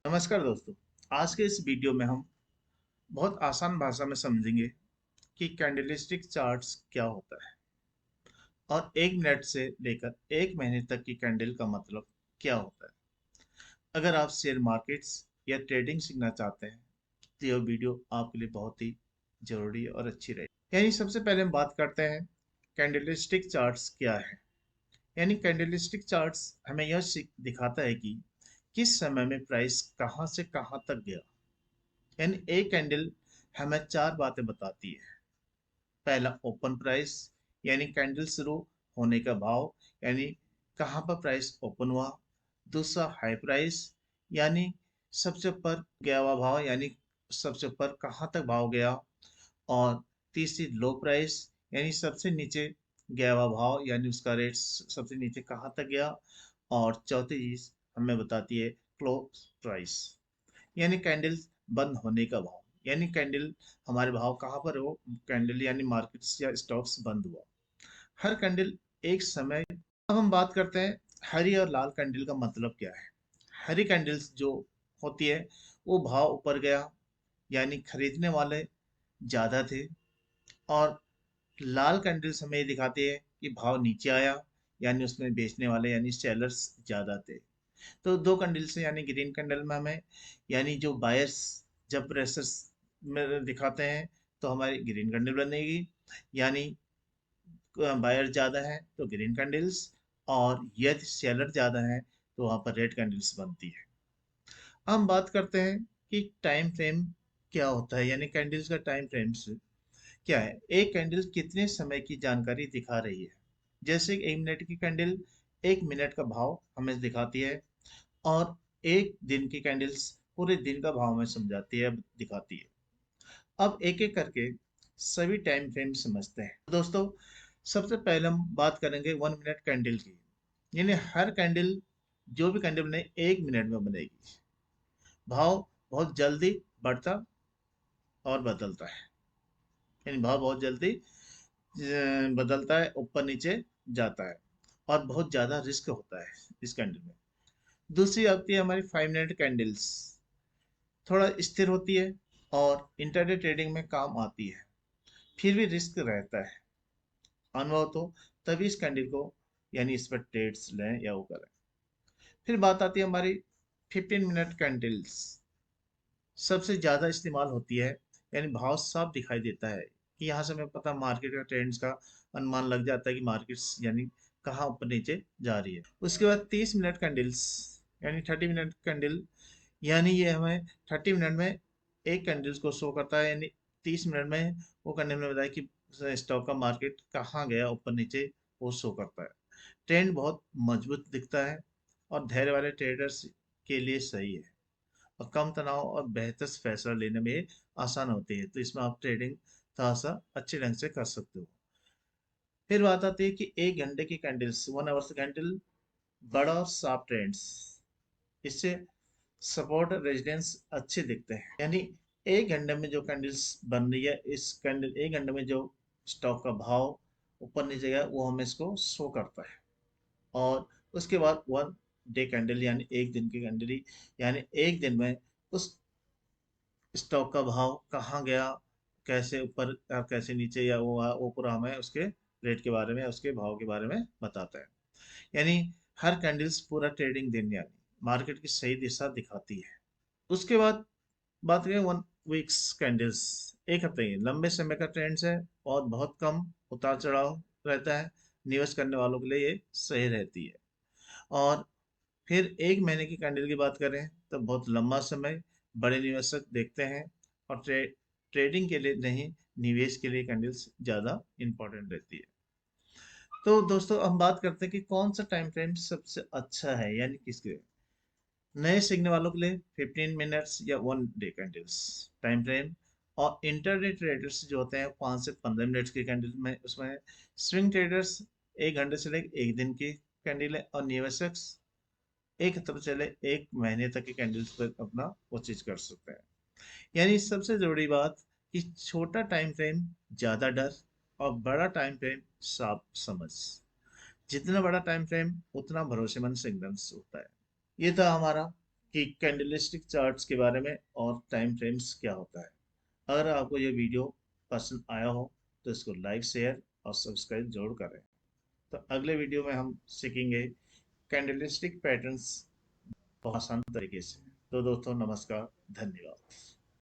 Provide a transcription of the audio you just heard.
नमस्कार दोस्तों। आज के इस वीडियो में हम बहुत आसान भाषा में समझेंगे कि कैंडलस्टिक चार्ट्स क्या होता है और 1 मिनट से लेकर 1 महीने तक की कैंडल का मतलब क्या होता है। अगर आप शेयर मार्केट्स या ट्रेडिंग सीखना चाहते हैं तो यह वीडियो आपके लिए बहुत ही जरूरी और अच्छी रहेगी। यानी सबसे पहले हम बात करते हैं कैंडलस्टिक चार्ट्स क्या है। यानी कैंडलस्टिक चार्ट्स हमें यह दिखाता है कि किस समय में प्राइस कहाँ से कहाँ तक गया। यानी एक कैंडल हमें चार बातें बताती है। पहला ओपन प्राइस, यानी कैंडल शुरू होने का भाव, यानी कहाँ पर प्राइस ओपन हुआ। दूसरा हाई प्राइस, यानी सबसे ऊपर गया हुआ भाव, यानी सबसे ऊपर कहाँ तक भाव गया। और तीसरी लो प्राइस, यानी सबसे नीचे गया हुआ भाव, यानी उसका रेट सबसे नीचे कहाँ तक गया। और चौथी चीज हमें बताती है क्लोज प्राइस, यानी कैंडल बंद होने का भाव, यानी कैंडल हमारे भाव कहाँ पर हो, कैंडल यानी मार्केट्स या स्टॉक्स बंद हुआ। हर कैंडल एक समय। अब हम बात करते हैं हरी और लाल कैंडल का मतलब क्या है। हरी कैंडल्स जो होती है वो भाव ऊपर गया, यानी खरीदने वाले ज़्यादा थे। और लाल कैंडल्स हमें ये दिखाती है कि भाव नीचे आया, यानी उसमें बेचने वाले यानी सेलर्स ज़्यादा थे। तो दो कैंडल से, यानी ग्रीन कैंडल में हमें, यानी जो बायर्स जब प्रेशर्स में दिखाते हैं तो हमारी ग्रीन कैंडल बनेगी, यानी बायर ज़्यादा है तो ग्रीन कैंडल्स, और यदि सेलर ज़्यादा है तो वहाँ पर रेड कैंडल्स बनती है। हम बात करते हैं कि टाइम फ्रेम क्या होता है, यानी कैंडल्स का टाइम फ्रेम्स क्या है। एक कैंडल कितने समय की जानकारी दिखा रही है। जैसे 1 मिनट की कैंडल 1 मिनट का भाव हमें दिखाती है, और एक दिन की कैंडल्स पूरे दिन का भाव में समझाती है, दिखाती है। अब एक एक करके सभी टाइम फ्रेम समझते हैं दोस्तों। सबसे पहले हम बात करेंगे 1 मिनट कैंडल की। यानी हर कैंडल, जो भी कैंडल बने 1 मिनट में बनेगी। भाव बहुत जल्दी बढ़ता और बदलता है, यानी भाव बहुत जल्दी बदलता है, ऊपर नीचे जाता है, और बहुत ज़्यादा रिस्क होता है इस कैंडल में। दूसरी आती है हमारी 5 मिनट कैंडल्स। थोड़ा स्थिर होती है और इंटरडे ट्रेडिंग में काम आती है, फिर भी रिस्क रहता है। अनुभव तो तभी इस कैंडल को, यानी इस पर ट्रेड्स लें या वो करें। फिर बात आती है हमारी 15 मिनट कैंडल्स। सबसे ज़्यादा इस्तेमाल होती है, यानी भाव साफ दिखाई देता है कि यहाँ से हमें पता मार्केट का ट्रेंड्स का अनुमान लग जाता है कि मार्केट्स यानी कहाँ ऊपर नीचे जा रही है। उसके बाद 30 मिनट कैंडल्स, यानी 30 मिनट कैंडल, यानी ये हमें 30 मिनट में एक कैंडल्स को शो करता है, यानी 30 मिनट में वो कैंडल में बताया कि स्टॉक का मार्केट कहाँ गया ऊपर नीचे, वो शो करता है। ट्रेंड बहुत मजबूत दिखता है और धैर्य वाले ट्रेडर्स के लिए सही है, और कम तनाव और बेहतर फैसला लेने में आसान होती है। तो इसमें आप ट्रेडिंग थोड़ा सा अच्छे ढंग से कर सकते हो। फिर बात आती है कि 1 घंटे की कैंडल्स, 1 आवर्स कैंडल, बड़ा और साफ ट्रेंड्स, इससे सपोर्ट रेजिडेंस अच्छे दिखते हैं। यानी 1 घंटे में जो कैंडल्स बन रही है, इस कैंडल 1 घंटे में जो स्टॉक का भाव ऊपर नीचे गया वो हमें इसको शो करता है। और उसके बाद 1 डे कैंडल, यानी एक दिन की कैंडल, यानी एक दिन में उस स्टॉक का भाव कहाँ गया, कैसे ऊपर या कैसे नीचे, या वो पूरा हमें उसके रेट के बारे में, उसके भाव के बारे में बताता है। यानी हर कैंडल्स पूरा ट्रेडिंग दिन, यानी मार्केट की सही दिशा दिखाती है। उसके बाद बात करें 1 वीक्स कैंडल्स, एक हफ्ते की लंबे समय का ट्रेंड्स है और बहुत कम उतार चढ़ाव रहता है। निवेश करने वालों के लिए ये सही रहती है। और फिर 1 महीने की कैंडल की बात करें तो बहुत लंबा समय बड़े निवेशक देखते हैं, और ट्रेडिंग के लिए नहीं, निवेश के लिए कैंडल्स ज़्यादा इम्पोर्टेंट रहती है। तो दोस्तों हम बात करते हैं कि कौन सा टाइम फ्रेम सबसे अच्छा है, यानी किसके लिए। नए सीखने वालों के लिए 15 मिनट्स या 1 डे कैंडल्स टाइम फ्रेम, और इंटरडे ट्रेडर्स जो होते हैं 5 से 15 मिनट्स की कैंडल में, उसमें स्विंग ट्रेडर्स 1 घंटे से लेकर एक दिन की कैंडल है, और निवेशक एक तरफ चले 1 महीने तक की कैंडल्स पर अपना वो चीज कर सकते हैं। यानी सबसे जरूरी बात कि छोटा टाइम फ्रेम ज्यादा डर, और बड़ा टाइम फ्रेम साफ समझ। जितना बड़ा टाइम फ्रेम उतना भरोसेमंद सिग्नल्स होता है। ये था हमारा कि कैंडलस्टिक चार्ट्स के बारे में और टाइम फ्रेम्स क्या होता है। अगर आपको ये वीडियो पसंद आया हो तो इसको लाइक, शेयर और सब्सक्राइब जरूर करें। तो अगले वीडियो में हम सीखेंगे कैंडलस्टिक पैटर्न्स बहुत आसान तरीके से। तो दोस्तों नमस्कार, धन्यवाद।